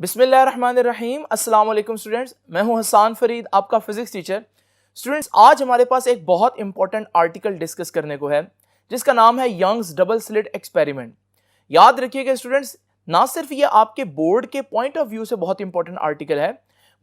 बिस्मिल्लाहिर्रहमानिर्रहीम। अस्सलाम वालेकुम स्टूडेंट्स, मैं हूं हसन फरीद, आपका फिजिक्स टीचर। स्टूडेंट्स, आज हमारे पास एक बहुत इंपॉर्टेंट आर्टिकल डिस्कस करने को है जिसका नाम है यंग्स डबल स्लिट एक्सपेरिमेंट। याद रखिएगा स्टूडेंट्स, ना सिर्फ ये आपके बोर्ड के पॉइंट ऑफ व्यू से बहुत इंपॉर्टेंट आर्टिकल है,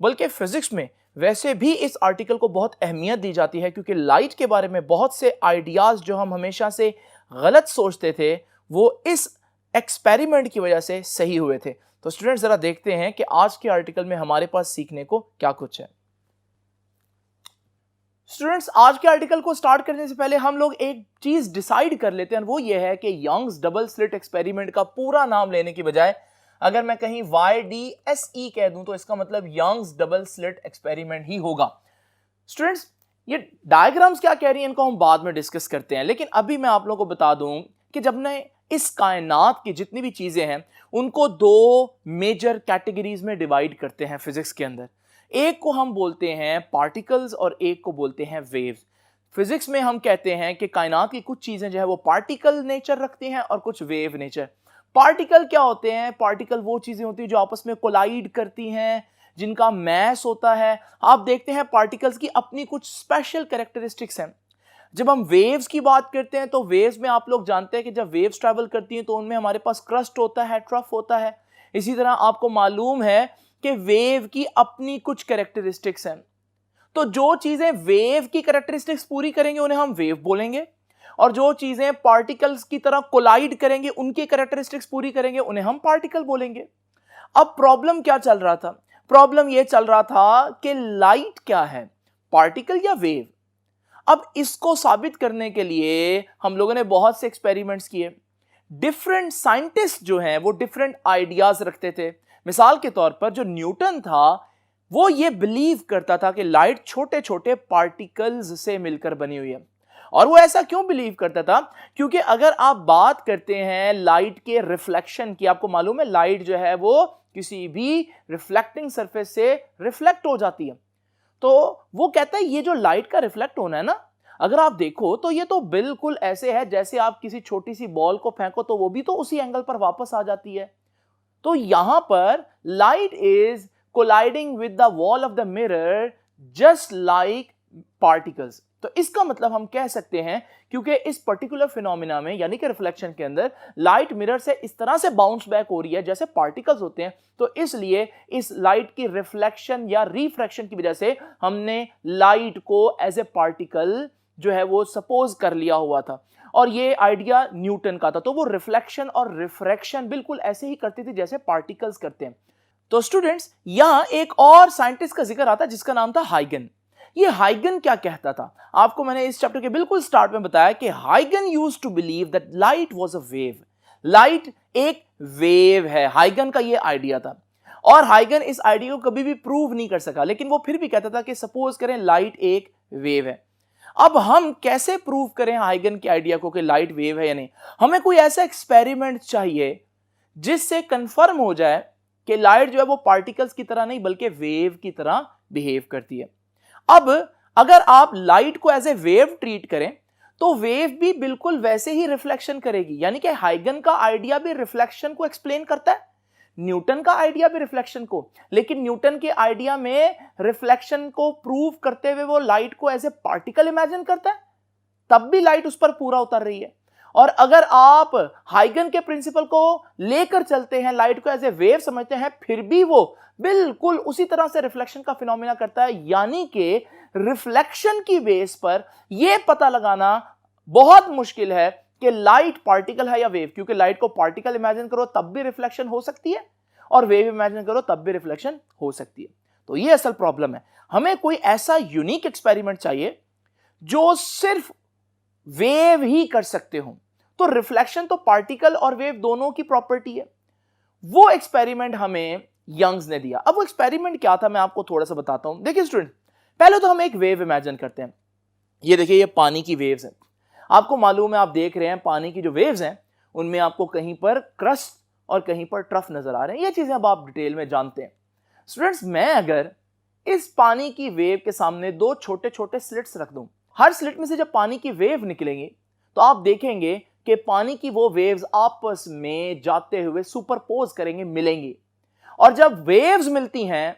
बल्कि फिजिक्स में वैसे भी इस आर्टिकल को बहुत अहमियत दी जाती है, क्योंकि लाइट के बारे में बहुत से आइडियाज जो हम हमेशा से गलत सोचते थे वो इस एक्सपेरिमेंट की वजह से सही हुए थे। तो स्टूडेंट्स, जरा देखते हैं कि आज के आर्टिकल में हमारे पास सीखने को क्या कुछ है। स्टूडेंट्स, आज के आर्टिकल को स्टार्ट करने से पहले हम लोग एक चीज डिसाइड कर लेते हैं, वो ये है कि यंग्स डबल स्लिट एक्सपेरिमेंट का पूरा नाम लेने की बजाय अगर मैं कहीं YDSE कह दूं तो इसका मतलब यंग्स डबल स्लिट एक्सपेरिमेंट ही होगा। स्टूडेंट्स, ये डायग्राम्स क्या कह रही हैं इनको हम बाद में डिस्कस करते हैं, लेकिन अभी मैं आप लोगों को बता दूं कि जब ने इस कायनात की जितनी भी चीजें हैं उनको दो मेजर कैटेगरीज में डिवाइड करते हैं फिजिक्स के अंदर। एक को हम बोलते हैं पार्टिकल्स और एक को बोलते हैं वेव्स। फिजिक्स में हम कहते हैं कि कायनात की कुछ चीजें जो है वो पार्टिकल नेचर रखती हैं और कुछ वेव नेचर। पार्टिकल क्या होते हैं? पार्टिकल वो चीजें होती हैं जो आपस में कोलाइड करती हैं, जिनका मैस होता है। आप देखते हैं पार्टिकल्स की अपनी कुछ स्पेशल कैरेक्टरिस्टिक्स हैं। जब हम वेव्स की बात करते हैं तो वेव्स में आप लोग जानते हैं कि जब वेव्स ट्रैवल करती हैं तो उनमें हमारे पास क्रस्ट होता है, ट्रफ होता है। इसी तरह आपको मालूम है कि वेव की अपनी कुछ कैरेक्टरिस्टिक्स हैं। तो जो चीजें वेव की कैरेक्टरिस्टिक्स पूरी करेंगे उन्हें हम वेव बोलेंगे, और जो चीजें पार्टिकल्स की तरह कोलाइड करेंगे, उनकी कैरेक्टरिस्टिक्स पूरी करेंगे, उन्हें हम पार्टिकल बोलेंगे। अब प्रॉब्लम क्या चल रहा था? प्रॉब्लम यह चल रहा था कि लाइट क्या है, पार्टिकल या वेव। अब इसको साबित करने के लिए हम लोगों ने बहुत से एक्सपेरिमेंट्स किए। डिफरेंट साइंटिस्ट जो हैं वो डिफरेंट आइडियाज रखते थे। मिसाल के तौर पर जो न्यूटन था वो ये बिलीव करता था कि लाइट छोटे छोटे पार्टिकल्स से मिलकर बनी हुई है। और वो ऐसा क्यों बिलीव करता था? क्योंकि अगर आप बात करते हैं लाइट के रिफ्लेक्शन की, आपको मालूम है लाइट जो है वो किसी भी रिफ्लेक्टिंग सरफेस से रिफ्लेक्ट हो जाती है। तो वो कहता है ये जो लाइट का रिफ्लेक्ट होना है ना, अगर आप देखो तो ये तो बिल्कुल ऐसे है जैसे आप किसी छोटी सी बॉल को फेंको तो वो भी तो उसी एंगल पर वापस आ जाती है। तो यहां पर light is colliding with the wall of the mirror just like particles. तो इसका मतलब हम कह सकते हैं क्योंकि इस पर्टिकुलर फिनोमिना में यानी कि रिफ्लेक्शन के अंदर लाइट मिरर से इस तरह से बाउंस बैक हो रही है जैसे पार्टिकल्स होते हैं, तो इसलिए इस लाइट की रिफ्लेक्शन या रिफ्रैक्शन की वजह से हमने लाइट को एज ए पार्टिकल जो है वो सपोज कर लिया हुआ था। और ये आइडिया न्यूटन का था। तो वो रिफ्लेक्शन और रिफ्रैक्शन बिल्कुल ऐसे ही करती थी जैसे पार्टिकल्स करते हैं। तो स्टूडेंट्स, यहां एक और साइंटिस्ट का जिक्र आता है जिसका नाम था हाइगन। ये हाइगन क्या कहता था? आपको मैंने इस चैप्टर के बिल्कुल स्टार्ट में बताया कि हाइगन used to believe that light was a wave. Light एक वेव है, हाइगन का ये आइडिया था। और हाइगन इस आइडिया को कभी भी प्रूव नहीं कर सका, लेकिन वो फिर भी कहता था कि सपोज करें लाइट एक वेव है। अब हम कैसे प्रूव करें हाइगन के आइडिया को कि लाइट वेव है या नहीं? हमें कोई ऐसा एक्सपेरिमेंट चाहिए जिससे कंफर्म हो जाए कि लाइट जो है वो पार्टिकल्स की तरह नहीं बल्कि वेव की तरह बिहेव करती है। अब अगर आप लाइट को एज ए वेव ट्रीट करें तो वेव भी बिल्कुल वैसे ही रिफ्लेक्शन करेगी। यानी कि हाइगन का आइडिया भी रिफ्लेक्शन को एक्सप्लेन करता है, न्यूटन का आइडिया भी रिफ्लेक्शन को, लेकिन न्यूटन के आइडिया में रिफ्लेक्शन को प्रूव करते हुए वो लाइट को एज ए पार्टिकल इमेजिन करता है, तब भी लाइट उस पर पूरा उतर रही है। और अगर आप हाइगन के प्रिंसिपल को लेकर चलते हैं, लाइट को एज ए वेव समझते हैं, फिर भी वो बिल्कुल उसी तरह से रिफ्लेक्शन का फिनोमेना करता है। यानी कि रिफ्लेक्शन की बेस पर यह पता लगाना बहुत मुश्किल है कि लाइट पार्टिकल है या वेव, क्योंकि लाइट को पार्टिकल इमेजिन करो तब भी रिफ्लेक्शन हो सकती है और वेव इमेजिन करो तब भी रिफ्लेक्शन हो सकती है। तो यह असल प्रॉब्लम है। हमें कोई ऐसा यूनिक एक्सपेरिमेंट चाहिए जो सिर्फ वेव ही कर सकते हो। तो रिफ्लेक्शन तो पार्टिकल और वेव दोनों की प्रॉपर्टी है। वो एक्सपेरिमेंट हमें यंग्स ने दिया। अब वो एक्सपेरिमेंट क्या था मैं आपको थोड़ा सा बताता हूं। देखिए स्टूडेंट, पहले तो हम एक वेव इमेजिन करते हैं। ये देखिए, ये पानी की वेव्स है। आपको मालूम है, आप देख रहे हैं पानी की जो वेव्स हैं उनमें आपको कहीं पर क्रस्ट और कहीं पर ट्रफ नजर आ रहे हैं। ये चीजें अब आप डिटेल में जानते हैं। स्टूडेंट्स, मैं अगर इस पानी की वेव के सामने दो छोटे छोटे स्लिट्स रख दूं, हर स्लिट में से जब पानी की वेव निकलेंगी तो आप देखेंगे कि पानी की वो वेव्स आपस में जाते हुए सुपरपोज करेंगे, मिलेंगी। और जब वेव्स मिलती हैं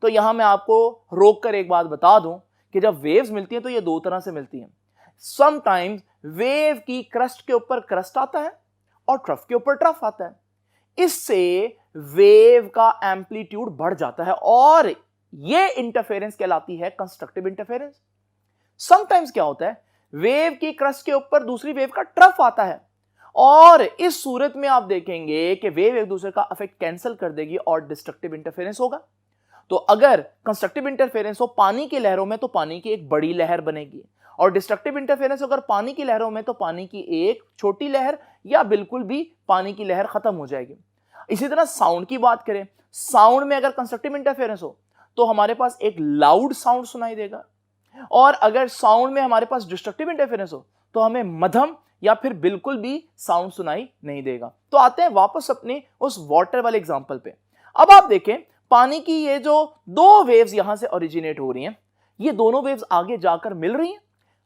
तो यहां मैं आपको रोक कर एक बात बता दूं कि जब वेव्स मिलती हैं तो ये दो तरह से मिलती हैं। समटाइम्स वेव की क्रस्ट के ऊपर क्रस्ट आता है और ट्रफ के ऊपर ट्रफ आता है। इससे वेव का एम्पलीट्यूड बढ़ जाता है और ये इंटरफेरेंस कहलाती है कंस्ट्रक्टिव इंटरफेरेंस। समटाइम्स क्या होता है, वेव की क्रस्ट के ऊपर दूसरी वेव का ट्रफ आता है और इस सूरत में आप देखेंगे कि वेव एक दूसरे का इफेक्ट कैंसिल कर देगी और डिस्ट्रक्टिव इंटरफेरेंस होगा। तो अगर कंस्ट्रक्टिव इंटरफेरेंस हो पानी की लहरों में तो पानी की एक बड़ी लहर बनेगी और डिस्ट्रक्टिव इंटरफेरेंस अगर पानी की लहरों में तो पानी की एक छोटी लहर या बिल्कुल भी पानी की लहर खत्म हो जाएगी। इसी तरह साउंड की बात करें, साउंड में अगर कंस्ट्रक्टिव इंटरफेरेंस हो तो हमारे पास एक लाउड साउंड सुनाई देगा और अगर साउंड में हमारे पास डिस्ट्रक्टिव इंटरफेरेंस हो तो हमें मध्यम या फिर बिल्कुल भी साउंड सुनाई नहीं देगा। तो आते हैं वापस अपने उस वाटर वाले एग्जांपल पे। अब आप देखें पानी की ये जो दो वेव्स यहां से ओरिजिनेट हो रही हैं, ये दोनों वेव्स आगे जाकर मिल रही हैं।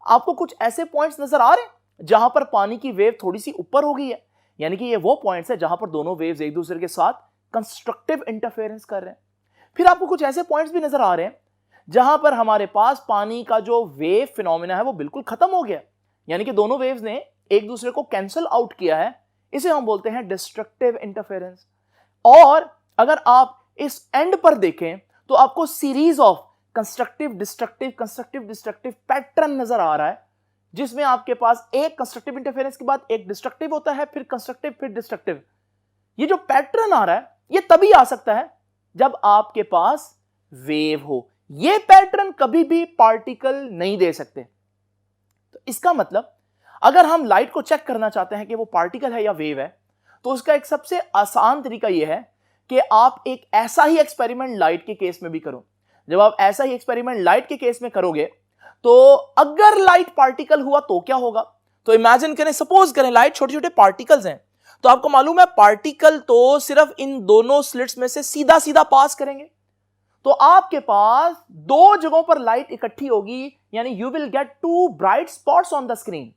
आपको कुछ ऐसे पॉइंट्स नजर आ रहे हैं जहां पर पानी की वेव थोड़ी सी ऊपर हो गई है, यानी कि ये वो पॉइंट्स है जहां पर दोनों वेव्स एक दूसरे के साथ कंस्ट्रक्टिव इंटरफेरेंस कर रहे हैं। फिर आपको कुछ ऐसे पॉइंट्स भी नजर आ रहे हैं जहां पर हमारे पास पानी का जो वेव फिनोमेना है वो बिल्कुल खत्म हो गया, यानी कि दोनों वेव्स ने एक दूसरे को कैंसिल आउट किया है। इसे हम बोलते हैं डिस्ट्रक्टिव इंटरफेरेंस। और अगर आप इस एंड पर देखें तो आपको series of constructive destructive pattern नजर आ रहा है, जिसमें आपके पास एक कंस्ट्रक्टिव इंटरफेरेंस के बाद एक डिस्ट्रक्टिव होता है, फिर कंस्ट्रक्टिव फिर डिस्ट्रक्टिव। ये जो पैटर्न आ रहा है ये तभी आ सकता है जब आपके पास वेव हो। ये पैटर्न कभी भी पार्टिकल नहीं दे सकते। तो इसका मतलब अगर हम लाइट को चेक करना चाहते हैं कि वो पार्टिकल है या वेव है तो उसका एक सबसे आसान तरीका यह है कि आप एक ऐसा ही एक्सपेरिमेंट लाइट के केस में भी करो। जब आप ऐसा ही एक्सपेरिमेंट लाइट के केस में करोगे तो अगर लाइट पार्टिकल हुआ तो क्या होगा। तो इमेजिन करें, सपोज करें लाइट छोटे छोटे पार्टिकल्स हैं, तो आपको मालूम है पार्टिकल तो सिर्फ इन दोनों स्लिट्स में से सीधा सीधा पास करेंगे। तो आपके पास दो जगहों पर लाइट इकट्ठी होगी, यानी you will get two bright spots on the screen.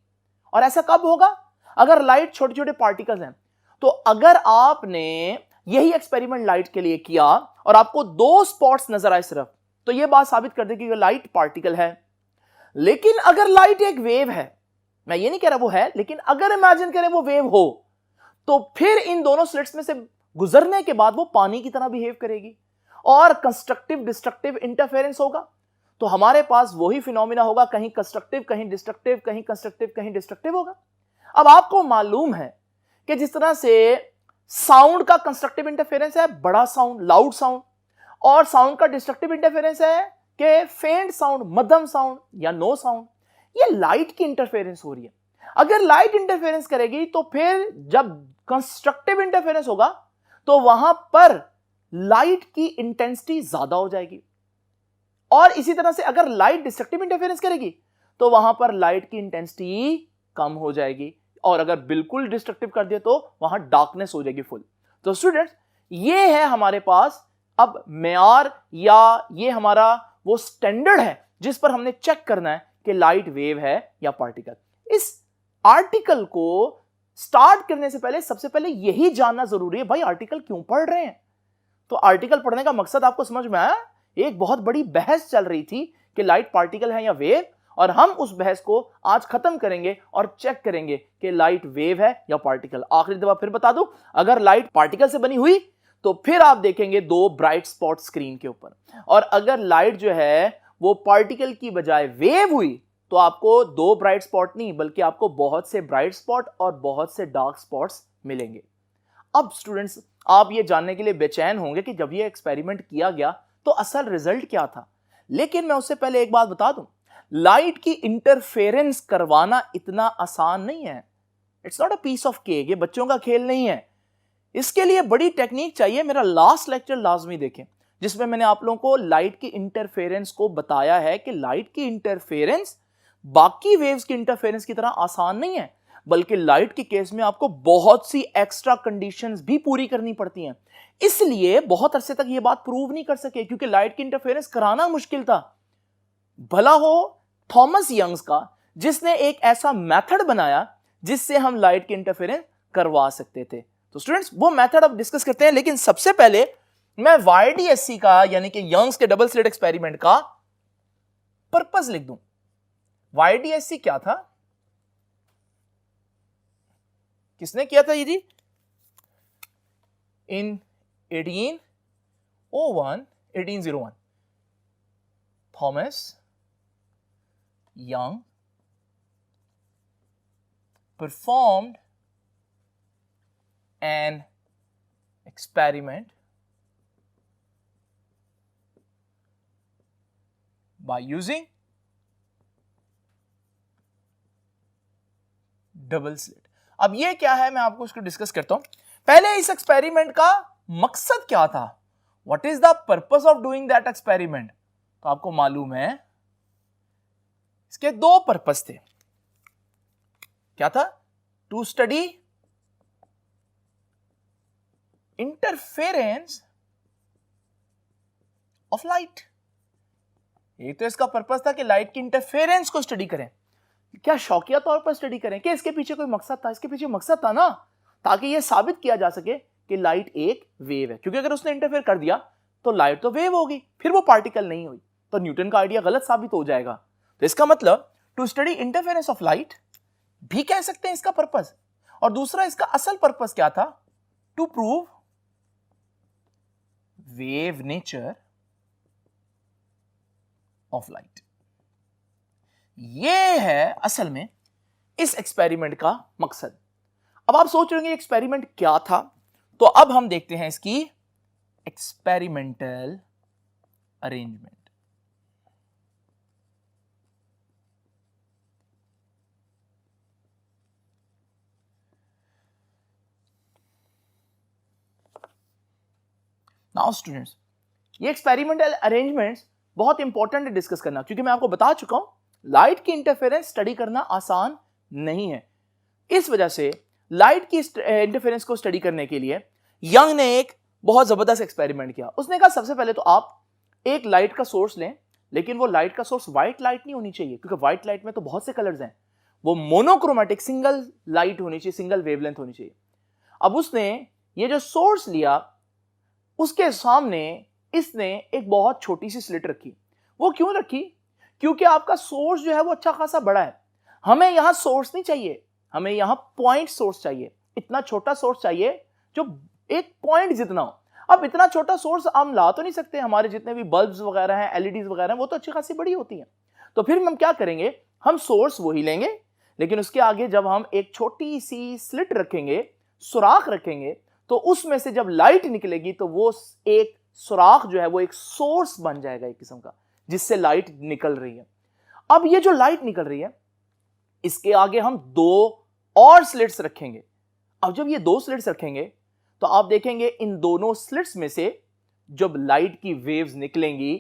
और ऐसा कब होगा, अगर लाइट छोटे छोटे पार्टिकल्स हैं। तो अगर आपने यही एक्सपेरिमेंट लाइट के लिए किया और आपको दो स्पॉट्स नजर आए सिर्फ, तो यह बात साबित कर देगी कि लाइट पार्टिकल है। लेकिन अगर लाइट एक वेव है, मैं ये नहीं कह रहा वो है, लेकिन अगर इमेजिन करें वो वेव हो, तो फिर इन दोनों स्लिट्स में से गुजरने के बाद वो पानी की तरह बिहेव करेगी और कंस्ट्रक्टिव डिस्ट्रक्टिव इंटरफेरेंस होगा। तो हमारे पास वही फिनोमिना होगा, कहीं कंस्ट्रक्टिव कहीं डिस्ट्रक्टिव, कहीं कंस्ट्रक्टिव कहीं डिस्ट्रक्टिव होगा। अब आपको मालूम है कि जिस तरह से साउंड का कंस्ट्रक्टिव इंटरफेरेंस है बड़ा साउंड, लाउड साउंड, और साउंड का डिस्ट्रक्टिव इंटरफेरेंस है कि फेंट साउंड, मध्यम साउंड या नो साउंड। ये लाइट की इंटरफेरेंस हो रही है। अगर लाइट इंटरफेरेंस करेगी तो फिर जब कंस्ट्रक्टिव इंटरफेरेंस होगा तो वहां पर लाइट की इंटेंसिटी ज्यादा हो जाएगी, और इसी तरह से अगर लाइट डिस्ट्रक्टिव इंटरफेरेंस करेगी तो वहां पर लाइट की इंटेंसिटी कम हो जाएगी, और अगर बिल्कुल डिस्ट्रक्टिव कर दिया तो वहां डार्कनेस हो जाएगी फुल। तो स्टूडेंट्स, ये है हमारे पास अब मेयार, या ये हमारा वो स्टैंडर्ड है जिस पर हमने चेक करना है कि लाइट वेव है या पार्टिकल। इस आर्टिकल को स्टार्ट करने से पहले सबसे पहले यही जानना जरूरी है, भाई आर्टिकल क्यों पढ़ रहे हैं। तो आर्टिकल पढ़ने का मकसद आपको समझ में आया। एक बहुत बड़ी बहस चल रही थी कि लाइट पार्टिकल है या वेव, और हम उस बहस को आज खत्म करेंगे और चेक करेंगे कि लाइट वेव है या पार्टिकल। आखिरी दफा फिर बता दूं, अगर लाइट पार्टिकल से बनी हुई तो फिर आप देखेंगे दो ब्राइट स्पॉट स्क्रीन के ऊपर, और अगर लाइट जो है वो पार्टिकल की बजाय वेव हुई तो आपको दो ब्राइट स्पॉट नहीं बल्कि आपको बहुत से ब्राइट स्पॉट और बहुत से डार्क स्पॉट्स मिलेंगे। अब स्टूडेंट्स, आप ये जानने के लिए बेचैन होंगे कि जब ये एक्सपेरिमेंट किया गया तो असल रिजल्ट क्या था। लेकिन मैं उससे पहले एक बात बता दूं, लाइट की इंटरफेरेंस करवाना इतना आसान नहीं है। It's not a piece of cake, ये बच्चों का खेल नहीं है। इसके लिए बड़ी टेक्निक चाहिए। मेरा लास्ट लेक्चर लाजमी देखें जिसमें मैंने आप लोगों को लाइट की इंटरफेरेंस को बताया है कि लाइट की इंटरफेरेंस बाकी वेव्स की इंटरफेरेंस की तरह आसान नहीं है, बल्कि लाइट के केस में आपको बहुत सी एक्स्ट्रा कंडीशंस भी पूरी करनी पड़ती हैं। इसलिए बहुत अरसे तक यह बात प्रूव नहीं कर सके, क्योंकि लाइट की इंटरफेरेंस कराना मुश्किल था। भला हो थॉमस यंग्स का, जिसने एक ऐसा मेथड बनाया जिससे हम लाइट की इंटरफेरेंस करवा सकते थे। तो स्टूडेंट्स, वो मेथड अब डिस्कस करते हैं, लेकिन सबसे पहले मैं YDSC का यानी कि यंग्स के डबल स्लिट एक्सपेरिमेंट का पर्पस लिख दूं। YDSC क्या था, किसने किया था ये जी? इन 1801 Thomas young performed an experiment by using double slit. अब ये क्या है, मैं आपको इसको डिस्कस करता हूं। पहले इस एक्सपेरिमेंट का मकसद क्या था, what is the purpose of doing that experiment? तो आपको मालूम है इसके दो पर्पस थे। क्या था? To study interference of light. एक तो इसका पर्पस था कि लाइट की इंटरफेरेंस को स्टडी करें। क्या शौकिया तौर पर स्टडी करें कि इसके पीछे कोई मकसद था? इसके पीछे मकसद था ना, ताकि यह साबित किया जा सके कि लाइट एक वेव है, क्योंकि अगर उसने इंटरफेयर कर दिया तो लाइट तो वेव होगी, फिर वो पार्टिकल नहीं हुई, तो न्यूटन का आइडिया गलत साबित हो जाएगा। तो इसका मतलब to study interference of light भी कह सकते हैं इसका पर्पस। और दूसरा इसका असल पर्पस क्या था? To prove wave nature of light. ये है असल में इस एक्सपेरिमेंट का मकसद। अब आप सोच रहे हैं एक्सपेरिमेंट क्या था, तो अब हम देखते हैं इसकी एक्सपेरिमेंटल अरेंजमेंट। नाउ स्टूडेंट्स, ये एक्सपेरिमेंटल अरेंजमेंट्स बहुत इंपॉर्टेंट है डिस्कस करना, क्योंकि मैं आपको बता चुका हूं लाइट की इंटरफेरेंस स्टडी करना आसान नहीं है। इस वजह से लाइट की इंटरफेरेंस को स्टडी करने के लिए यंग ने एक बहुत जबरदस्त एक्सपेरिमेंट किया। उसने कहा सबसे पहले तो आप एक लाइट का सोर्स लें, लेकिन वो लाइट का सोर्स व्हाइट लाइट नहीं होनी चाहिए, क्योंकि व्हाइट लाइट में तो बहुत से कलर्स हैं। वो मोनोक्रोमेटिक सिंगल लाइट होनी चाहिए, सिंगल वेवलेंथ होनी चाहिए। अब उसने ये जो सोर्स लिया, उसके सामने इसने एक बहुत छोटी सी स्लिट रखी। वो क्यों रखी? क्योंकि आपका सोर्स जो है वो अच्छा खासा बड़ा है। हमें यहां सोर्स नहीं चाहिए, हमें यहां पॉइंट सोर्स चाहिए। इतना छोटा सोर्स चाहिए जो एक पॉइंट जितना हो। अब इतना छोटा सोर्स हम ला तो नहीं सकते, हमारे जितने भी बल्ब्स वगैरह हैं, एलईडीज वगैरह हैं, वो तो अच्छी खासी बड़ी होती हैं। तो फिर हम क्या करेंगे, हम सोर्स वही लेंगे, लेकिन उसके आगे जब हम एक छोटी सी स्लिट रखेंगे, सुराख रखेंगे, तो उसमें से जब लाइट निकलेगी तो वो एक सुराख जो है वो एक सोर्स बन जाएगा एक किस्म का, जिससे लाइट निकल रही है। अब ये जो लाइट निकल रही है, इसके आगे हम दो और स्लिट्स रखेंगे। अब जब ये दो स्लिट्स रखेंगे तो आप देखेंगे इन दोनों स्लिट्स में से जब लाइट की वेव्स निकलेंगी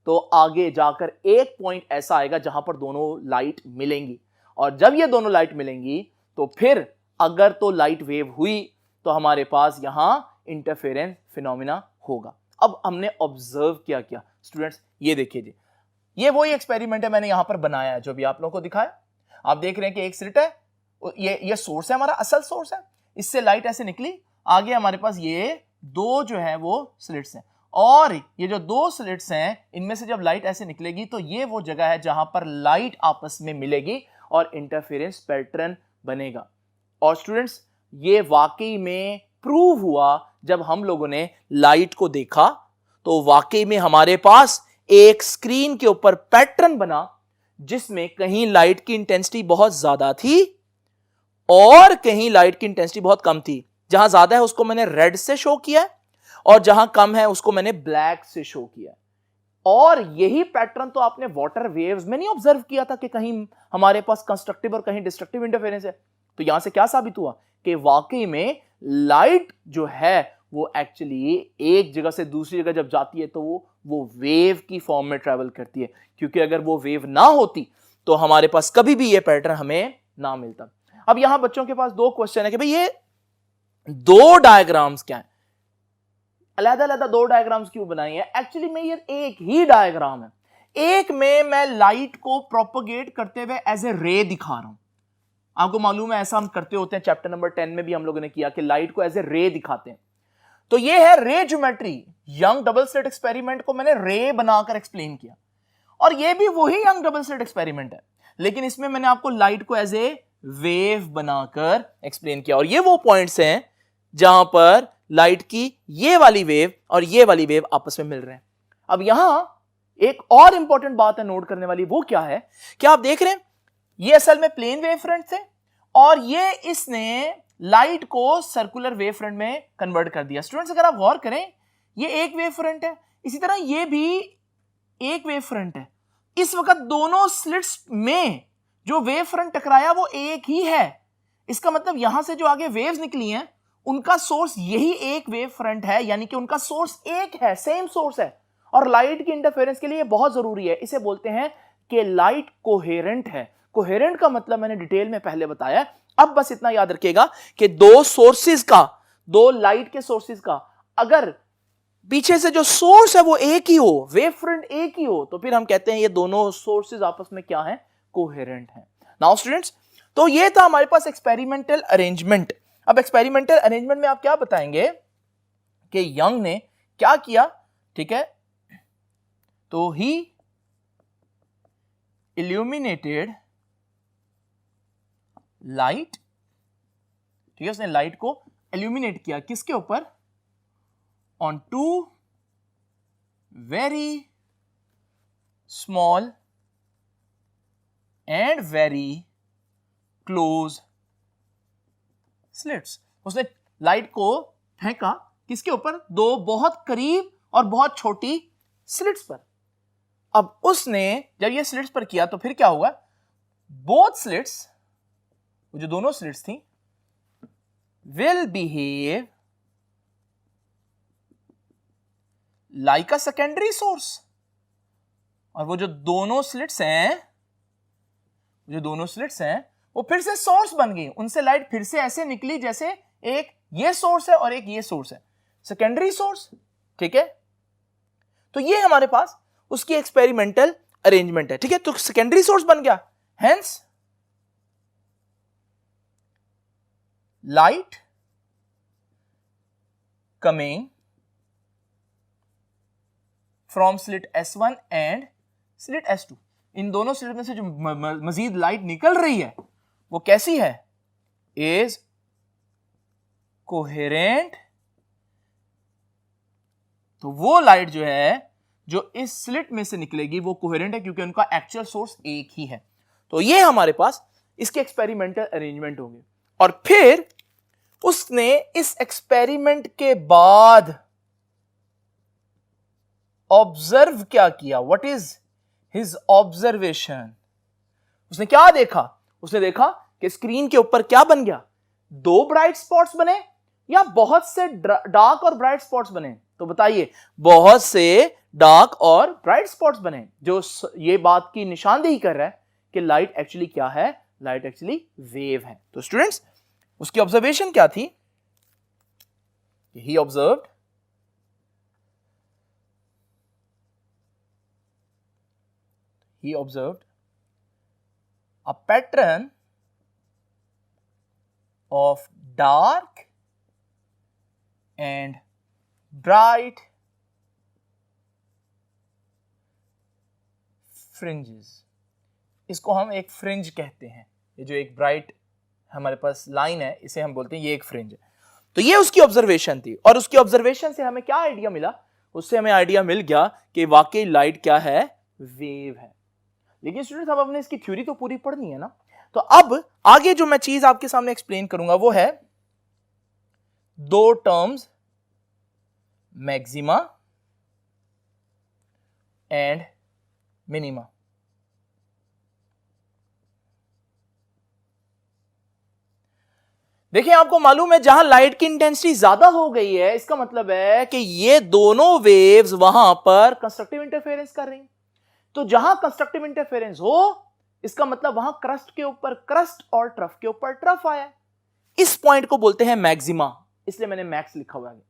तो आगे जाकर एक पॉइंट ऐसा आएगा जहां पर दोनों लाइट मिलेंगी। और जब ये दोनों लाइट मिलेंगी तो फिर अगर तो लाइट वेव हुई तो हमारे पास यहां इंटरफेरेंस फिनोमिना होगा। अब हमने ऑब्जर्व क्या स्टूडेंट्स, ये देखिए जी, ये वही एक्सपेरिमेंट है मैंने यहां पर बनाया है जो भी आप लोगों को दिखाया। आप देख रहे हैं कि एक स्लिट है, ये सोर्स है, हमारा असल सोर्स है, इससे लाइट ऐसे निकली, आगे हमारे पास ये दो जो है वो स्लिट्स हैं, और ये जो दो स्लिट्स हैं इनमें से जब लाइट ऐसे निकलेगी तो ये वो जगह है जहां पर लाइट आपस में मिलेगी और इंटरफेरेंस पैटर्न बनेगा। और स्टूडेंट्स, ये वाकई में प्रूव हुआ जब हम लोगों ने लाइट को देखा, तो वाकई में हमारे पास एक स्क्रीन के ऊपर पैटर्न बना जिसमें कहीं लाइट की इंटेंसिटी बहुत ज्यादा थी और कहीं लाइट की इंटेंसिटी बहुत कम थी। जहां ज्यादा है उसको मैंने रेड से शो किया और जहां कम है उसको मैंने ब्लैक से शो किया। और यही पैटर्न तो आपने वाटर वेव्स में नहीं ऑब्जर्व किया था कि कहीं हमारे पास कंस्ट्रक्टिव और कहीं डिस्ट्रक्टिव इंटरफेरेंस है। तो यहां से क्या साबित हुआ कि वाकई में लाइट जो है वो एक्चुअली एक जगह से दूसरी जगह जब जाती है तो वो वेव की फॉर्म में ट्रेवल करती है, क्योंकि अगर वो वेव ना होती तो हमारे पास कभी भी ये पैटर्न हमें ना मिलता। अब यहां बच्चों के पास दो क्वेश्चन है कि भाई ये दो डायग्राम्स क्या है, अलग-अलग दो डायग्राम्स क्यों बनाई है? एक्चुअली में ये एक ही डायग्राम है। एक में मैं लाइट को प्रोपोगेट करते हुए एज ए रे दिखा रहा हूं। आपको मालूम है ऐसा हम करते होते हैं, चैप्टर नंबर 10 में भी हम लोगों ने किया कि लाइट को एज ए रे दिखाते हैं। तो ये है रे geometry, young double slit experiment को मैंने रे बनाकर एक्सप्लेन किया, और ये भी वही यंग डबल स्लिट एक्सपेरिमेंट है, लेकिन इसमें मैंने आपको लाइट को एज ए वेव बनाकर एक्सप्लेन किया। और ये वो पॉइंट्स हैं जहां पर लाइट की ये वाली वेव और ये वाली वेव आपस में मिल रहे हैं। अब यहां एक और इंपॉर्टेंट बात है नोट करने वाली, वो क्या है कि आप देख रहे हैं ये असल में प्लेन वेव फ्रंट थे और ये इसने लाइट को सर्कुलर वेव फ्रंट में कन्वर्ट कर दिया। स्टूडेंट्स अगर आप गौर करें, ये एक वेव फ्रंट है, इसी तरह ये भी एक वेव फ्रंट है। इस वक्त दोनों स्लिट्स में जो वेव फ्रंट टकराया वो एक ही है। इसका मतलब यहां से जो आगे वेव्स निकली हैं उनका सोर्स यही एक वेव फ्रंट है, यानी कि उनका सोर्स एक है, सेम सोर्स है। और लाइट की इंटरफेरेंस के लिए बहुत जरूरी है, इसे बोलते हैं कि लाइट कोहेरेंट है। कोहेरेंट का मतलब मैंने डिटेल में पहले बताया। अब बस इतना याद रखिएगा कि दो सोर्सेज का, दो लाइट के सोर्सेज का अगर पीछे से जो सोर्स है वो एक ही हो, वेव फ्रंट एक ही हो, तो फिर हम कहते हैं ये दोनों सोर्सेज आपस में क्या है, कोहेरेंट है। नाउ स्टूडेंट्स, तो ये था हमारे पास एक्सपेरिमेंटल अरेंजमेंट। अब एक्सपेरिमेंटल अरेंजमेंट में आप क्या बताएंगे कि यंग ने क्या किया, ठीक है, तो ही इल्यूमिनेटेड लाइट, ठीक है, उसने लाइट को इल्यूमिनेट किया किसके ऊपर, on two very small and very close slits. उसने लाइट को फेंका किसके ऊपर, दो बहुत करीब और बहुत छोटी स्लिट्स पर। अब उसने जब ये स्लिट्स पर किया तो फिर क्या हुआ, बोथ स्लिट्स, जो दोनों स्लिट्स थी, will behave like a secondary source. और वो जो दोनों स्लिट्स हैं वो फिर से सोर्स बन गई, उनसे लाइट फिर से ऐसे निकली जैसे एक ये सोर्स है और एक ये सोर्स है, सेकेंडरी सोर्स, ठीक है। तो ये हमारे पास उसकी एक्सपेरिमेंटल अरेंजमेंट है, ठीक है। तो सेकेंडरी सोर्स बन गया, hence light coming from slit S1 and slit S2, इन दोनों स्लिट में से जो मजीद लाइट निकल रही है वो कैसी है, इज कोहेरेंट। तो वो लाइट जो है जो इस स्लिट में से निकलेगी वो कोहेरेंट है, क्योंकि उनका एक्चुअल सोर्स एक ही है। तो ये हमारे पास इसके एक्सपेरिमेंटल अरेंजमेंट होंगे। और फिर उसने इस एक्सपेरिमेंट के बाद ऑब्जर्व क्या किया, व्हाट इज हिज ऑब्जर्वेशन। उसने क्या देखा, उसने देखा कि स्क्रीन के ऊपर क्या बन गया, दो ब्राइट स्पॉट्स बने या बहुत से डार्क और ब्राइट स्पॉट्स बने। तो बताइए, बहुत से डार्क और ब्राइट स्पॉट्स बने, जो ये बात की निशानदेही कर रहा है कि लाइट एक्चुअली क्या है, लाइट एक्चुअली वेव है। तो स्टूडेंट्स, उसकी ऑब्जर्वेशन क्या थी, ही observed a pattern of dark and bright fringes। इसको हम एक फ्रिंज कहते हैं, ये जो एक ब्राइट हमारे पास लाइन है इसे हम बोलते हैं ये एक फ्रिंज है। तो ये उसकी ऑब्जर्वेशन थी, और उसकी ऑब्जर्वेशन से हमें क्या आइडिया मिला, उससे हमें आइडिया मिल गया कि वाकई लाइट क्या है, वेव है। लेकिन स्टूडेंट्स, अब हमने इसकी थ्योरी तो पूरी पढ़नी है ना, तो अब आगे जो मैं चीज आपके सामने एक्सप्लेन करूंगा वो है दो टर्म्स, मैक्सिमा एंड मिनिमा। देखिए, आपको मालूम है जहां लाइट की इंटेंसिटी ज्यादा हो गई है, इसका मतलब है कि ये दोनों वेव्स वहां पर कंस्ट्रक्टिव इंटरफेरेंस कर रही हैं। तो जहां कंस्ट्रक्टिव इंटरफेरेंस हो, इसका मतलब वहां क्रस्ट के ऊपर क्रस्ट और ट्रफ के ऊपर ट्रफ आया। इस पॉइंट को बोलते हैं मैक्सिमा, इसलिए मैंने मैक्स लिखा हुआ है।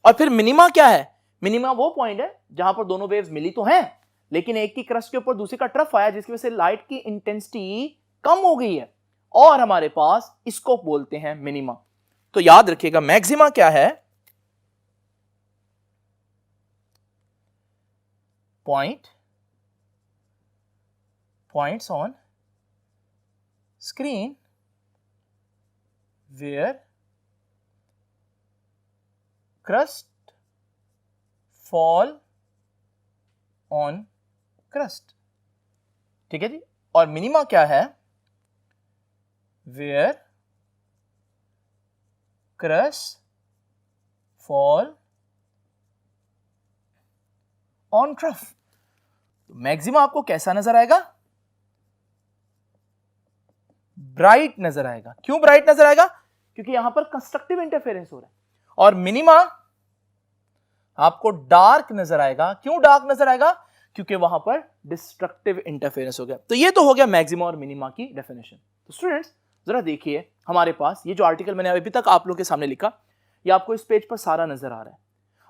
और फिर मिनिमा क्या है, मिनिमा वो पॉइंट है जहां पर दोनों वेव्स मिली तो हैं, लेकिन एक की क्रस्ट के ऊपर दूसरी का ट्रफ आया, जिसकी वजह से लाइट की इंटेंसिटी कम हो गई है, और हमारे पास इसको बोलते हैं मिनिमा। तो याद रखिएगा, मैक्सिमा क्या है, points on screen where crust fall on crust। ठीक है जी। और मिनिमा क्या है? where crust fall on trough। Maxima आपको कैसा नजर आएगा? ब्राइट नजर आएगा। क्यों ब्राइट नजर आएगा? क्योंकि यहां पर कंस्ट्रक्टिव इंटरफेरेंस हो रहा है। और मिनिमा आपको डार्क नजर आएगा। क्यों डार्क नजर आएगा? क्योंकि वहां पर डिस्ट्रक्टिव इंटरफेरेंस हो गया। तो ये तो हो गया मैक्सिमा और मिनिमा की डेफिनेशन। तो स्टूडेंट्स जरा देखिए, हमारे पास ये जो आर्टिकल मैंने अभी तक आप लोगों के सामने लिखा, ये आपको इस पेज पर सारा नजर आ रहा है।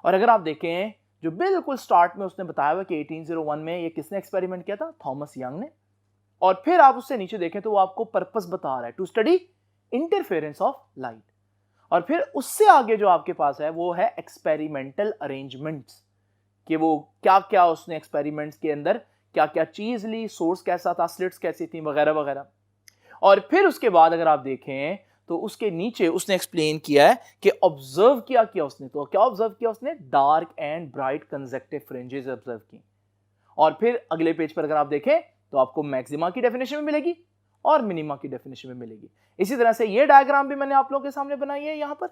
और अगर आप देखें, जो बिल्कुल स्टार्ट में उसने बताया हुआ कि 1801 में ये किसने एक्सपेरिमेंट किया था? थॉमस यंग ने। और फिर आप उससे नीचे देखें तो वो आपको पर्पस बता रहा है, to study interference of light. और फिर उससे आगे जो आपके पास है वो है एक्सपेरिमेंटल अरेंजमेंट्स, कि वो क्या क्या उसने एक्सपेरिमेंट्स के अंदर क्या क्या चीज ली, सोर्स कैसा था, स्लिट्स कैसी थी, वगैरह वगैरह। और फिर उसके बाद अगर आप देखें तो उसके नीचे उसने एक्सप्लेन किया है कि ऑब्जर्व किया उसने। तो क्या ऑब्जर्व किया उसने? Dark and bright conjunctive fringes observe की। और फिर अगले पेज पर अगर आप देखें तो आपको मैक्सिमा की डेफिनेशन में मिलेगी और मिनिमा की डेफिनेशन में मिलेगी। इसी तरह से ये डायग्राम भी मैंने आप लोगों के सामने बनाई है यहां पर,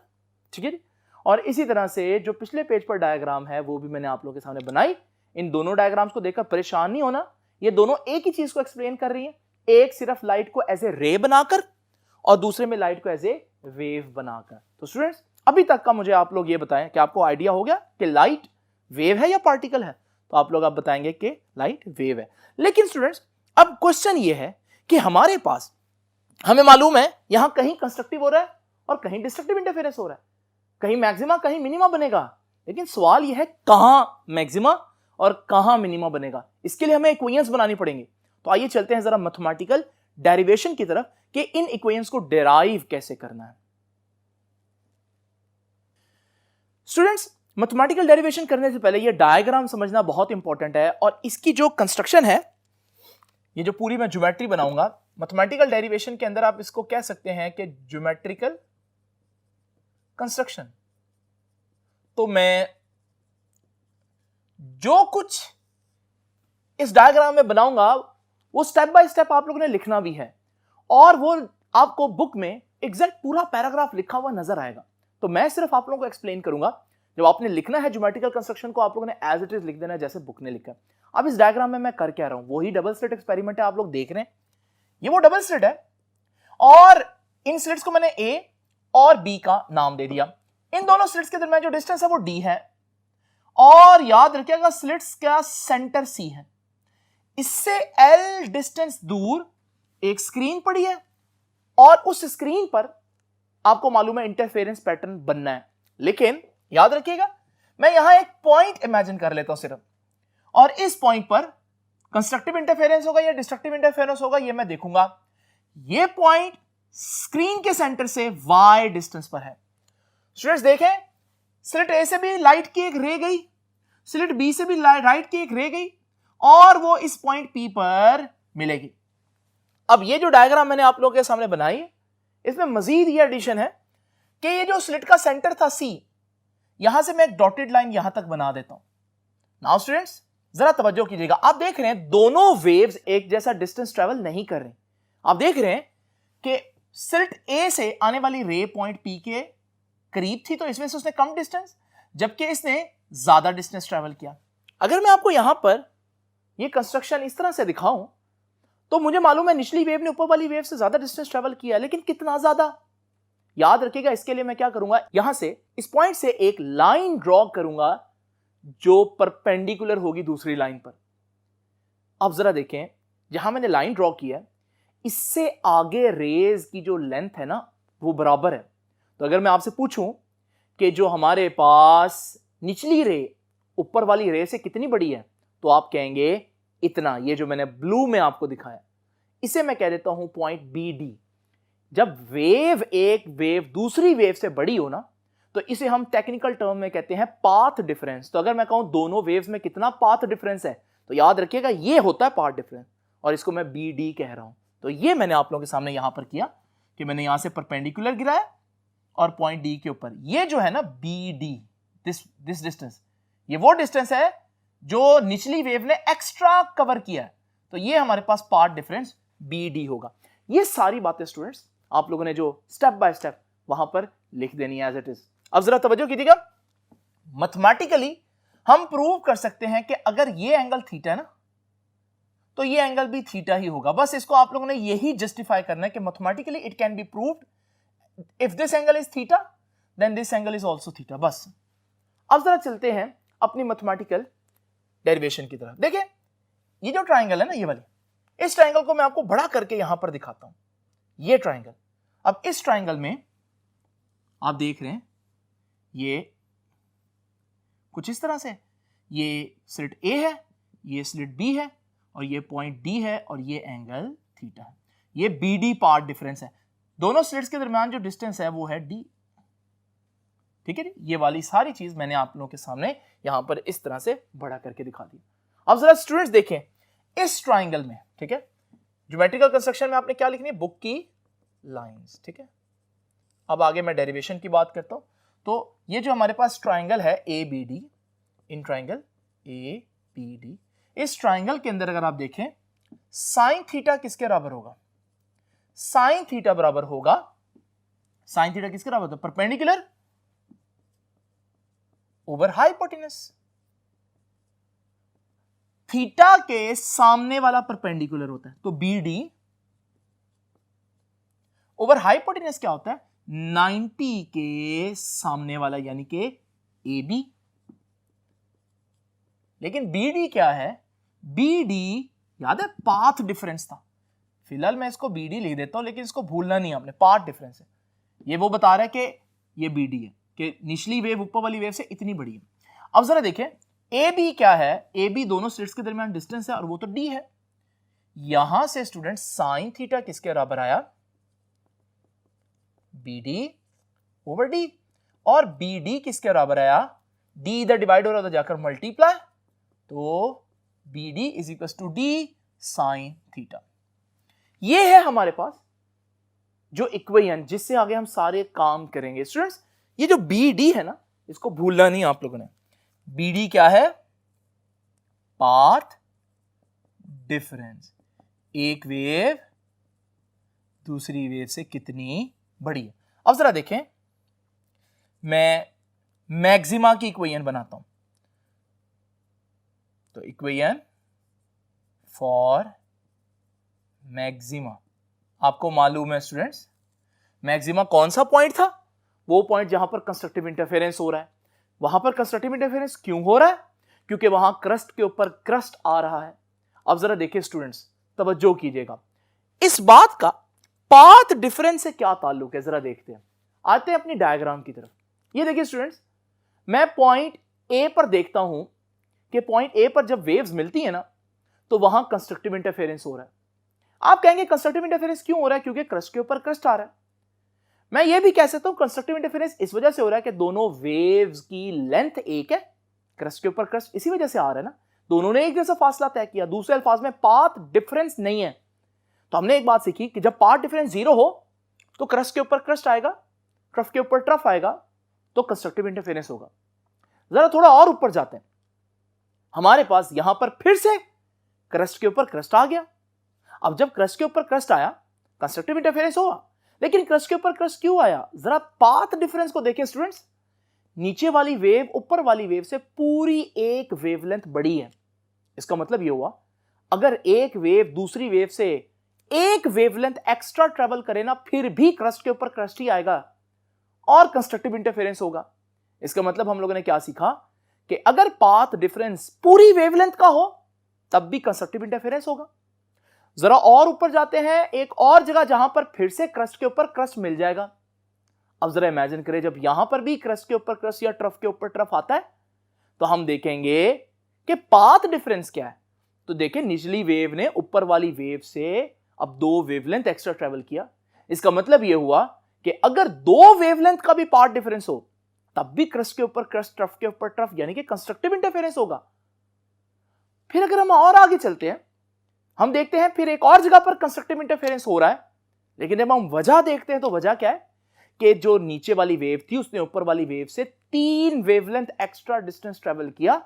ठीक है जी। और इसी तरह से जो पिछले पेज पर डायग्राम है वो भी मैंने आप लोगों के सामने बनाई। इन दोनों डायग्राम्स को देखकर परेशान नहीं होना, ये दोनों एक ही चीज को एक्सप्लेन कर रही है। एक सिर्फ लाइट को एज ए रे बनाकर और दूसरे में लाइट को एज ए वेव बनाकर। तो स्टूडेंट्स अभी तक का मुझे आप लोग ये बताएं कि आपको आइडिया हो गया कि लाइट वेव है या पार्टिकल है? तो आप लोग बताएंगे कि लाइट वेव है। लेकिन स्टूडेंट्स अब क्वेश्चन ये है कि हमारे पास, हमें मालूम है यहां कहीं कंस्ट्रक्टिव हो रहा है और कहीं डिस्ट्रक्टिव इंटरफेरेंस हो रहा है, कहीं मैक्सिमा कहीं मिनिमा बनेगा। लेकिन सवाल यह है कहां मैक्सिमा और कहां मिनिमा बनेगा? इसके लिए हमें इक्वेशंस बनानी पड़ेंगी। तो आइए चलते हैं जरा मैथमेटिकल डेरिवेशन की तरफ कि इन इक्वेशंस को डेराइव कैसे करना है। स्टूडेंट्स मैथमेटिकल डेरिवेशन करने से पहले ये डायग्राम समझना बहुत इंपॉर्टेंट है। और इसकी जो कंस्ट्रक्शन है, ये जो पूरी मैं ज्योमेट्री बनाऊंगा, मैथमेटिकल डेरिवेशन के अंदर आप इसको कह सकते हैं कि ज्योमेट्रिकल कंस्ट्रक्शन। तो मैं जो कुछ इस डायग्राम में बनाऊंगा वो स्टेप बाय स्टेप आप लोगों ने लिखना भी है, और वो आपको बुक में एग्जैक्ट पूरा पैराग्राफ लिखा हुआ नजर आएगा। तो मैं सिर्फ आप लोगों को एक्सप्लेन करूंगा। जब आपने लिखना है ज्योमेट्रिकल कंस्ट्रक्शन को, आप लोगों ने एज इट इज लिख देना है जैसे बुक ने लिखा है। अब इस डायग्राम में मैं कर क्या रहा हूं, वही डबल स्लिट एक्सपेरिमेंट है, आप लोग देख रहे हैं। ये वो डबल स्लिट है और इन स्लिट्स को मैंने ए और बी का नाम दे दिया। इन दोनों स्लिट्स के दरमियान जो डिस्टेंस है वो डी है। और याद रखिएगा स्लिट्स का सेंटर सी है। इससे एल डिस्टेंस दूर एक स्क्रीन पड़ी है और उस स्क्रीन पर आपको मालूम है इंटरफेरेंस पैटर्न बनना है। लेकिन याद रखिएगा मैं यहां एक पॉइंट इमेजिन कर लेता हूं सिर्फ, और इस पॉइंट पर कंस्ट्रक्टिव इंटरफेरेंस होगा या डिस्ट्रक्टिव इंटरफेरेंस होगा ये मैं देखूंगा। ये पॉइंट स्क्रीन के सेंटर से y डिस्टेंस पर है। स्टूडेंट्स देखें, स्लिट ए से भी लाइट की एक रे गई, स्लिट बी से भी लाइट की एक रे गई, और वो इस पॉइंट P पर मिलेगी। अब ये जो डायग्राम मैंने आप लोगों के सामने बनाई है, इसमें मजीद ये एडिशन है कि ये जो स्लिट का सेंटर था C, यहां से मैं एक डॉटेड लाइन यहां तक बना देता हूं। नाउ स्टूडेंट्स जरा तवज्जो कीजिएगा, आप देख रहे हैं दोनों वेव्स एक जैसा डिस्टेंस ट्रेवल नहीं कर रहे। आप देख रहे हैं कि स्लिट A से आने वाली रे पॉइंट P के करीब थी, तो इसमें से उसने कम डिस्टेंस, जबकि इसने ज्यादा डिस्टेंस ट्रेवल किया। अगर मैं आपको यहां पर ये कंस्ट्रक्शन इस तरह से दिखाऊं तो मुझे मालूम है निचली वेव ने ऊपर वाली वेव से ज्यादा डिस्टेंस ट्रेवल किया, लेकिन कितना ज्यादा? याद रखिएगा, इसके लिए मैं क्या करूंगा, यहां से इस पॉइंट से एक लाइन ड्रॉ करूंगा जो परपेंडिकुलर होगी दूसरी लाइन पर। अब जरा देखें, जहां मैंने लाइन ड्रॉ किया है इससे आगे रेज की जो लेंथ है ना वो बराबर है। तो अगर मैं आपसे पूछूं कि जो हमारे पास निचली रे ऊपर वाली रे से कितनी बड़ी है, तो आप कहेंगे इतना। ये जो मैंने ब्लू में आपको दिखाया, इसे मैं कह देता हूं पॉइंट BD। जब वेव एक वेव दूसरी वेव से बड़ी हो ना, तो इसे हम टेक्निकल टर्म में कहते हैं पाथ डिफरेंस। तो अगर मैं कहूं दोनों वेव्स में कितना पाथ डिफरेंस है, तो याद रखिएगा ये होता है पाथ डिफरेंस, और इसको मैं बी डी कह रहा हूं। तो ये मैंने आप लोगों के सामने यहां पर किया कि मैंने यहां से परपेंडिकुलर गिराया और पॉइंट डी के ऊपर, ये जो है ना बी डी, दिस डिस्टेंस, ये वो डिस्टेंस है जो निचली वेव ने एक्स्ट्रा कवर किया है, तो ये हमारे पास पाथ डिफरेंस बी डी होगा। ये सारी बातें स्टूडेंट्स आप लोगों ने जो स्टेप बाय स्टेप वहां पर लिख देनी है एज इट इज। अब जरा तवज्जो कीजिएगा, मैथमेटिकली हम प्रूव कर सकते हैं कि अगर ये एंगल थीटा है ना, तो ये एंगल भी थीटा ही होगा। बस इसको आप लोगों ने यही जस्टिफाई करना है कि mathematically it can be proved if this angle is theta then this angle is also theta, बस। अब जरा चलते हैं अपनी मैथमेटिकल डेरिवेशन की तरफ। देखिए ये जो ट्राइंगल है ना, ये वाली, इस ट्राइंगल को मैं आपको बड़ा करके यहां पर दिखाता हूं, ये ट्राइंगल। अब इस ट्राइंगल में आप देख रहे हैं ये कुछ इस तरह से, ये स्लिट ए है, ये स्लिट बी है, और ये पॉइंट डी है, और ये एंगल थीटा है। ये बी डी पार्ट डिफरेंस है, दोनों स्लिट्स के दरमियान जो डिस्टेंस है वो है डी। ठीक है, ये वाली सारी चीज मैंने आप लोगों के सामने यहां पर इस तरह से बड़ा करके दिखा दी। अब जरा स्टूडेंट्स देखें इस ट्राइंगल में, ठीक है, ज्योमेट्रिकल कंस्ट्रक्शन में आपने क्या लिखनी है, बुक की लाइंस। ठीक है, अब आगे मैं डेरिवेशन की बात करता हूं। तो ये जो हमारे पास ट्राइंगल है A B D, in triangle A B D, इस ट्राइंगल के अंदर अगर आप देखें साइन थीटा किसके बराबर होगा, साइन थीटा बराबर होगा, साइन थीटा किसके बराबर होता है, परपेंडिकुलर ओवर हाइपोटेनस। थीटा के सामने वाला परपेंडिकुलर होता है, तो बी डी ओवर हाइपोटेनस क्या होता है, 90 के सामने वाला, यानी कि ए बी। लेकिन बी डी क्या है, बी डी याद है पाथ डिफरेंस था, फिलहाल मैं इसको बी डी लिख देता हूं, लेकिन इसको भूलना नहीं आपने, पाथ डिफरेंस है। ये वो बता रहा है कि ये बी डी है, कि निचली वेव ऊपर वाली वेव से इतनी बड़ी है। अब जरा देखें ए बी क्या है, ए बी दोनों स्लिट्स के दरमियान डिस्टेंस है, और वो तो डी है। यहां से स्टूडेंट साइन थीटा किसके बराबर आया, बी डी ओवर डी, और बी डी किसके बराबर आया, डी इधर डिवाइड हो रहा था जाकर मल्टीप्लाई, तो B D is equal to D sine theta. ये है हमारे पास जो इक्वेशन जिससे आगे हम सारे काम करेंगे। स्टूडेंट्स ये जो बी डी है ना, इसको भूलना नहीं आप लोगों ने। बी डी क्या है, पाथ डिफरेंस, एक वेव दूसरी वेव से कितनी बड़ी है। अब जरा देखें, मैं मैक्सिमा की इक्वेशन बनाता हूं, तो इक्वेशन फॉर मैक्सिमा, आपको मालूम है स्टूडेंट्स मैक्सिमा कौन सा पॉइंट था, वो पॉइंट जहां पर कंस्ट्रक्टिव इंटरफेरेंस हो रहा है। वहां पर कंस्ट्रक्टिव इंटरफेरेंस क्यों हो रहा है, क्योंकि वहां क्रस्ट के ऊपर क्रस्ट आ रहा है। अब जरा देखिए स्टूडेंट्स, तवज्जो कीजिएगा, इस बात का पाथ डिफरेंस से क्या ताल्लुक है, जरा देखते हैं। आते हैं अपनी डायग्राम की तरफ। ये देखिए स्टूडेंट्स, मैं पॉइंट ए पर देखता हूं कि पॉइंट ए पर जब वेव्स मिलती है ना, तो वहां कंस्ट्रक्टिव इंटरफेरेंस हो रहा है। आप कहेंगे कंस्ट्रक्टिव इंटरफेरेंस क्यों हो रहा है, क्योंकि क्रस्ट के ऊपर क्रस्ट आ रहा है। मैं ये भी कह सकता हूं कंस्ट्रक्टिव इंटरफेरेंस इस वजह से हो रहा है कि दोनों वेव्स की लेंथ एक है, क्रस्ट के ऊपर क्रस्ट इसी वजह से आ रहा है ना, दोनों ने एक जैसा फासला तय किया। दूसरे अल्फाज में पाथ डिफरेंस नहीं है। तो हमने एक बात सीखी कि जब पाथ डिफरेंस जीरो हो तो क्रस्ट के ऊपर क्रस्ट आएगा, ट्रफ के ऊपर ट्रफ आएगा, तो कंस्ट्रक्टिव इंटरफेरेंस होगा। जरा थोड़ा और ऊपर जाते हैं, हमारे पास यहां पर फिर से क्रस्ट के ऊपर क्रस्ट आ गया। अब जब क्रस्ट के ऊपर क्रस्ट आया, कंस्ट्रक्टिव इंटरफेरेंस हुआ, लेकिन क्रस्ट के ऊपर क्रस्ट क्यों आया, जरा पाथ डिफरेंस को देखें स्टूडेंट्स। नीचे वाली वेव ऊपर वाली वेव से पूरी एक वेवलेंथ बड़ी है। इसका मतलब यह हुआ, अगर एक वेव दूसरी वेव से एक वेवलेंथ एक्स्ट्रा ट्रेवल करे ना, फिर भी क्रस्ट के ऊपर क्रस्ट ही आएगा और कंस्ट्रक्टिव इंटरफेरेंस होगा। इसका मतलब हम लोगों ने क्या सीखा कि अगर पाथ डिफरेंस पूरी वेवलेंथ का हो तब भी कंस्ट्रक्टिव इंटरफेरेंस होगा। जरा और ऊपर जाते हैं, एक और जगह जहां पर फिर से क्रस्ट के ऊपर क्रस्ट मिल जाएगा। अब जरा इमेजिन करें, जब यहां पर भी क्रस्ट के ऊपर क्रस्ट या ट्रफ के ऊपर ट्रफ आता है, तो हम देखेंगे कि पाथ डिफरेंस क्या है। तो देखें, निचली वेव ने ऊपर वाली वेव से अब दो वेवलेंथ एक्स्ट्रा ट्रेवल किया। इसका मतलब यह हुआ कि अगर दो वेवलेंथ का भी पाथ डिफरेंस हो तब भी क्रस्ट के ऊपर क्रस्ट, ट्रफ के ऊपर ट्रफ, यानी कि कंस्ट्रक्टिव इंटरफेरेंस होगा। फिर अगर हम और आगे चलते हैं, हम देखते हैं फिर एक और जगह पर कंस्ट्रक्टिव इंटरफेरेंस हो रहा है, लेकिन जब हम वजह देखते हैं तो वजह क्या है कि जो नीचे वाली वेव थी उसने ऊपर वाली वेव से 3 वेवलेंथ एक्स्ट्रा डिस्टेंस ट्रेवल किया।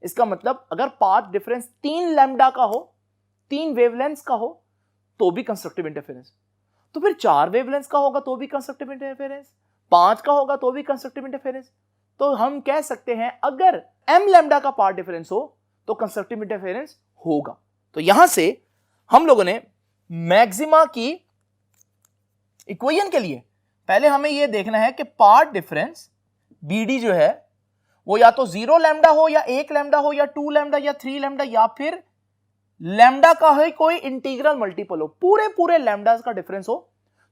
इसका मतलब अगर पाथ डिफरेंस 3 लैम्डा का हो, 3 वेवलेंथ्स का हो, तो भी कंस्ट्रक्टिव इंटरफेरेंस। तो फिर 4 वेवलेंथ्स का होगा तो भी कंस्ट्रक्टिव इंटरफेरेंस, 5 का होगा तो भी कंस्ट्रक्टिव इंटरफेरेंस। तो हम कह सकते हैं अगर m लैम्डा का पाथ डिफरेंस हो तो कंस्ट्रक्टिव इंटरफेरेंस होगा। तो यहां से हम लोगों ने मैक्सिमा की इक्वेशन के लिए पहले हमें यह देखना है कि पाथ डिफरेंस BD जो है वो या तो 0 लैम्डा हो या 1 लैम्डा हो या 2 लैम्डा या 3 लैम्डा या फिर लैम्डा का है कोई इंटीग्रल मल्टीपल हो, पूरे लैम्डास का डिफरेंस हो,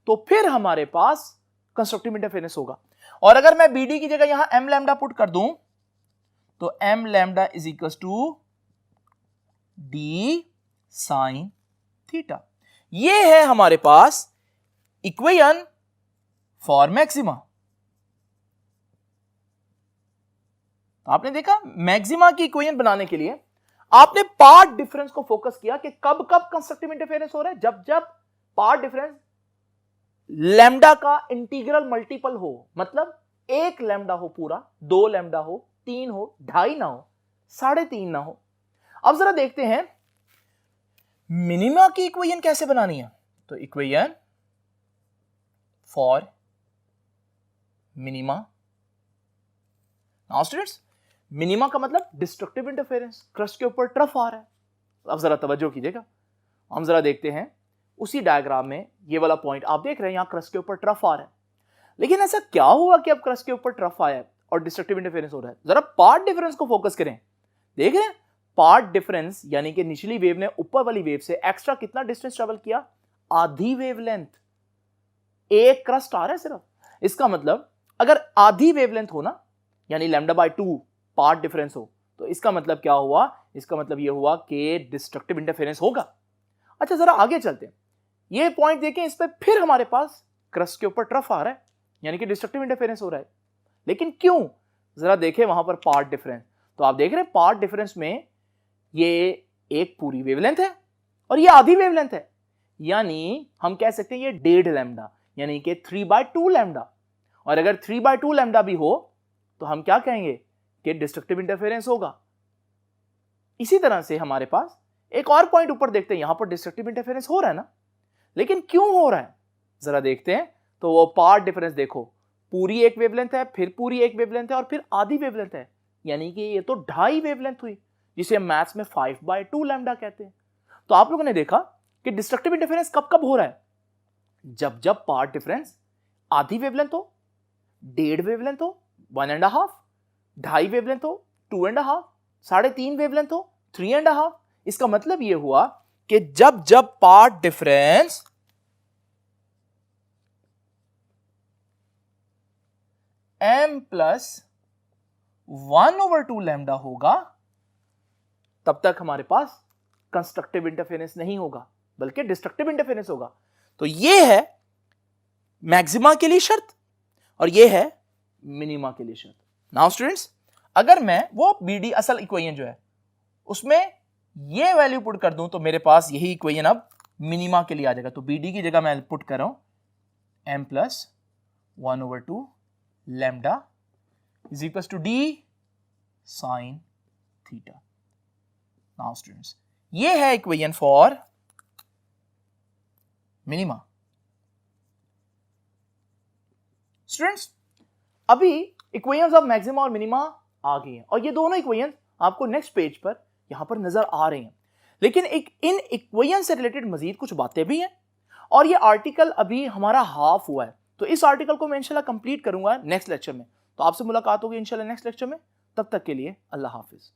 तो फिर हमारे पास कंस्ट्रक्टिव इंटरफेरेंस होगा। और अगर मैं BD की जगह यहां m लैम्डा पुट कर दूं तो m lambda is equal to d sine theta. ये है हमारे पास इक्वेशन फॉर मैक्सिमा। आपने देखा मैक्सिमा की इक्वेशन बनाने के लिए आपने पाथ डिफरेंस को फोकस किया कि कब कब कंस्ट्रक्टिव इंटरफेरेंस हो रहा है, जब जब पाथ डिफरेंस लैम्डा का इंटीग्रल मल्टीपल हो, मतलब 1 लैम्डा हो पूरा, 2 लैम्डा हो, 3 हो, 2.5 ना हो, 3.5 ना हो। अब जरा देखते हैं मिनिमा की इक्वेशन कैसे बनानी है। तो equation for minima. Now students, minima का मतलब डिस्ट्रक्टिव इंटरफेरेंस, क्रस्ट के ऊपर ट्रफ आ रहा है। अब जरा तवज्जो कीजिएगा, हम जरा देखते हैं उसी डायग्राम में ये वाला पॉइंट आप देख रहे हैं, यहां क्रस्ट के ऊपर ट्रफ आ रहा है, लेकिन ऐसा क्या हुआ कि अब क्रस्ट के ऊपर ट्रफ आया है और डिस्ट्रक्टिव इंटरफेरेंस हो रहा है। जरा पाथ डिफरेंस को फोकस करें, देख रहे हैं पाथ डिफरेंस यानी कि निचली वेव ने ऊपर वाली वेव से एक्स्ट्रा कितना डिस्टेंस ट्रेवल किया, आधी वेवलेंथ। एक क्रस्ट आ रहा है सिर्फ, इसका मतलब अगर आधी वेवलेंथ हो ना, यानी लैम्डा बाय 2 पाथ डिफरेंस हो, तो इसका मतलब क्या हुआ, इसका मतलब यह हुआ कि डिस्ट्रक्टिव इंटरफेरेंस होगा। अच्छा जरा आगे चलते हैं, ये पॉइंट देखें, इस पे फिर हमारे पास क्रस्ट के ऊपर ट्रफ आ रहा है, यानी कि डिस्ट्रक्टिव इंटरफेरेंस हो रहा है, लेकिन क्यों, जरा देखें वहां पर पाथ डिफरेंस। तो आप देख रहे हैं पाथ डिफरेंस में ये एक पूरी वेवलेंथ है और ये आधी वेवलेंथ है, यानी हम कह सकते हैं ये 1.5 लैम्डा, यानी कि 3/2 लैम्डा। और अगर 3/2 लैम्डा भी हो तो हम क्या कहेंगे कि डिस्ट्रक्टिव इंटरफेरेंस होगा। इसी तरह से हमारे पास एक और पॉइंट ऊपर देखते हैं, यहां पर डिस्ट्रक्टिव इंटरफेरेंस हो रहा है ना, लेकिन क्यों हो रहा है जरा देखते हैं। तो वो पाथ डिफरेंस देखो, पूरी एक वेवलेंथ है, फिर पूरी एक वेवलेंथ है और फिर आधी वेवलेंथ है, यानी कि ये तो 2.5 वेवलेंथ हुई, जिसे मैथ्स में 5/2 लैम्डा कहते हैं। तो आप लोगों ने देखा कि डिस्ट्रक्टिव इंटरफेरेंस कब कब हो रहा है, जब जब पाथ डिफरेंस आधी वेवलेंथ हो, 1.5 वेवलेंथ हो, 1.5, 2.5 वेवलेंथ हो, 2.5, 3.5 वेवलेंथ हो, 3.5। इसका मतलब यह हुआ कि जब जब पाथ डिफरेंस m+1/2 लैम्डा होगा, तब तक हमारे पास कंस्ट्रक्टिव इंटरफेरेंस नहीं होगा बल्कि डिस्ट्रक्टिव इंटरफेरेंस होगा। तो यह है मैक्सिमा के लिए शर्त और यह है मिनिमा के लिए शर्त। नाउ स्टूडेंट्स, अगर मैं वो BD असल इक्वेशन जो है उसमें ये वैल्यू पुट कर दूं तो मेरे पास यही इक्वेशन अब मिनिमा के लिए आ जाएगा। तो BD की जगह मैं पुट कर रहा हूं m+1/2 lambda is equal to d sine theta. Now students, ये है इक्वेशन फॉर मिनिमा। स्टूडेंट्स, अभी इक्वेशंस ऑफ मैक्सिमा और मिनिमा आ गई हैं और ये दोनों इक्वेशंस आपको नेक्स्ट पेज पर यहां पर नजर आ रही हैं, लेकिन एक इन इक्वेशन से रिलेटेड मजीद कुछ बातें भी हैं और ये आर्टिकल अभी हमारा हाफ हुआ है, तो इस आर्टिकल को मैं इंशाल्लाह कंप्लीट करूंगा नेक्स्ट लेक्चर में। तो आपसे मुलाकात होगी इंशाल्लाह नेक्स्ट लेक्चर में, तब तक के लिए अल्लाह हाफिज।